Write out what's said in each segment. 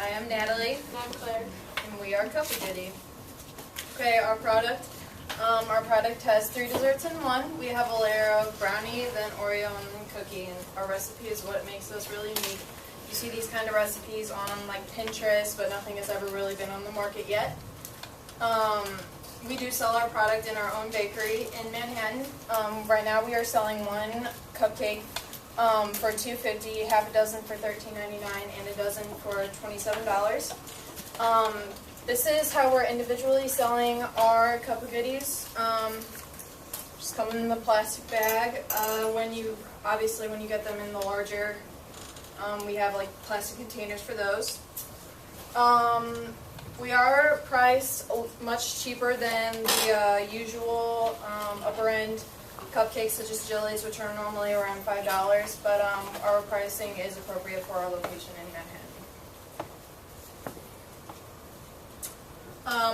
I am Natalie. And I'm Claire. And we are A Goodie. Okay, our product has 3 desserts in one. We have a layer of brownie, then Oreo, and then cookie. And our recipe is what makes us really unique. You see these kind of recipes on like Pinterest, but nothing has ever really been on the market yet. We do sell our product in our own bakery in Manhattan. Right now we are selling one cupcake for $2.50, half a dozen for $13.99, and a dozen for $27. This is how we're individually selling our Cup of Goodies. Just come in the plastic bag. When you get them in the larger, we have like plastic containers for those. We are priced much cheaper than the usual upper end cupcakes such as Jilly's, which are normally around $5, but our pricing is appropriate for our location in Manhattan.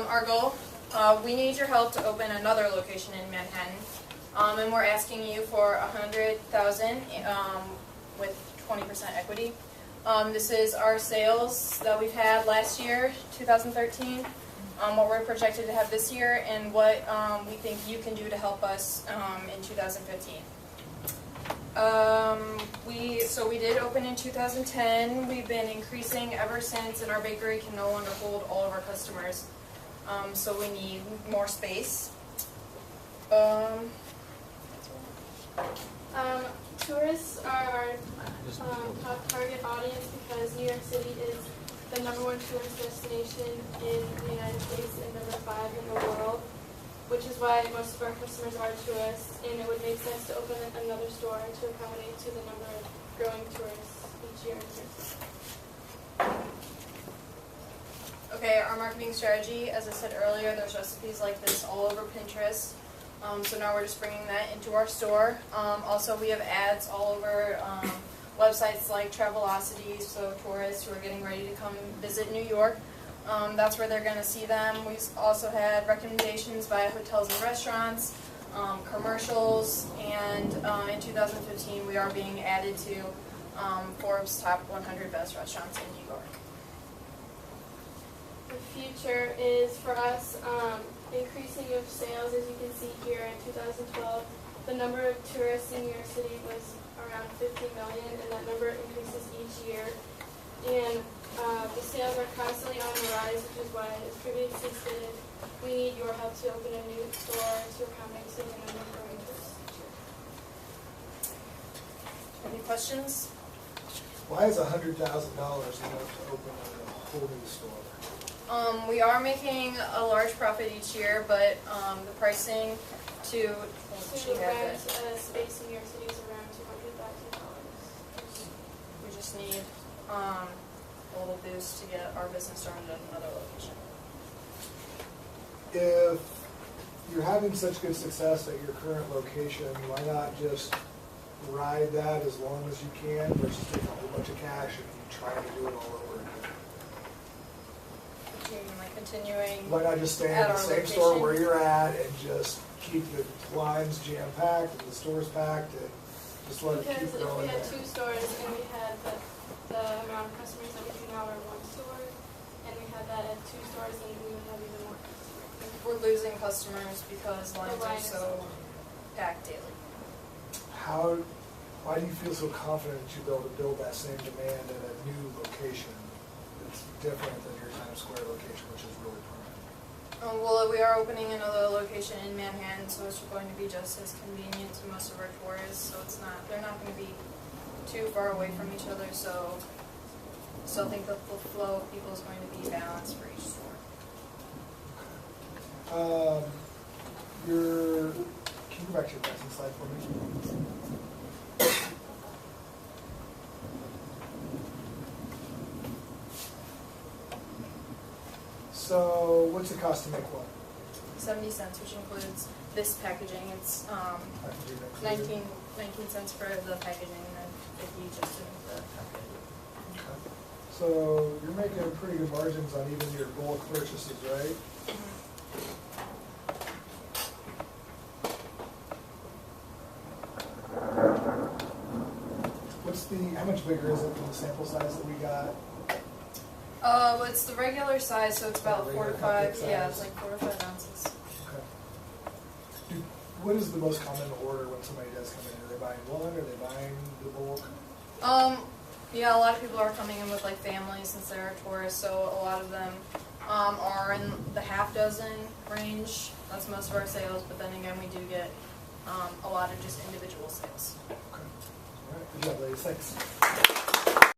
Our goal, we need your help to open another location in Manhattan, and we're asking you for $100,000 with 20% equity. This is our sales that we've had last year, 2013, what we're projected to have this year, and what we think you can do to help us in 2015. We did open in 2010. We've been increasing ever since, and our bakery can no longer hold all of our customers. So we need more space. Tourists are our top target audience because New York City is the #1 tourist destination in the United States and #5 in the world, which is why most of our customers are tourists, and it would make sense to open another store to accommodate to the number of growing tourists each year in New York City. Okay, our marketing strategy, as I said earlier, there's recipes like this all over Pinterest. So now we're just bringing that into our store. Also, we have ads all over websites like Travelocity, so tourists who are getting ready to come visit New York, that's where they're going to see them. We also had recommendations via hotels and restaurants, commercials, and in 2015 we are being added to Forbes' top 100 best restaurants in New York. The future is for us increasing of sales. As you can see here, in 2012, the number of tourists in New York City was around 50 million, and that number increases each year. And the sales are constantly on the rise, which is why, as previously stated, we need your help to open a new store to accommodate to the number of growing tourists each year. Any questions? Why is $100,000 enough to open a whole new store? We are making a large profit each year, but the pricing to rent a space in New York City is around $200,000. We just need a little boost to get our business started at another location. If you're having such good success at your current location, why not just ride that as long as you can versus take a whole bunch of cash and try to do it all over again? Continuing. Why not just stay in the same store where you're at and just keep the lines jam-packed and the stores packed and just let it keep growing? Because if we had 2 stores and we had the amount of customers that we do now are 1 store, and we had that at 2 stores, then we would have even more customers. We're losing customers because lines are so packed daily. Why do you feel so confident that you'll be able to build that same demand at a new location that's different than your Times Square location, which is really permanent? Well, we are opening another location in Manhattan, so it's going to be just as convenient to most of our tourists. So they're not going to be too far away from each other. So I still think the flow of people is going to be balanced for each store. Can you go back to your pricing slide for me? So, what's it cost to make one? 70 cents, which includes this packaging. It's 19 cents for the packaging, and then 50 just to make the packaging. Okay. So you're making pretty good margins on even your bulk purchases, right? Mm-hmm. How much bigger is it than the sample size that we got? It's the regular size, so it's about 4 to 5. Regular Yeah, size. it's like 4 to 5 ounces. Okay. What is the most common order when somebody does come in? Are they buying one? Are they buying the bulk? Yeah, a lot of people are coming in with like families since they're tourists, so a lot of them are in the half dozen range. That's most of our sales, but then again, we do get a lot of just individual sales. Okay. All right. Good job, ladies. Thanks.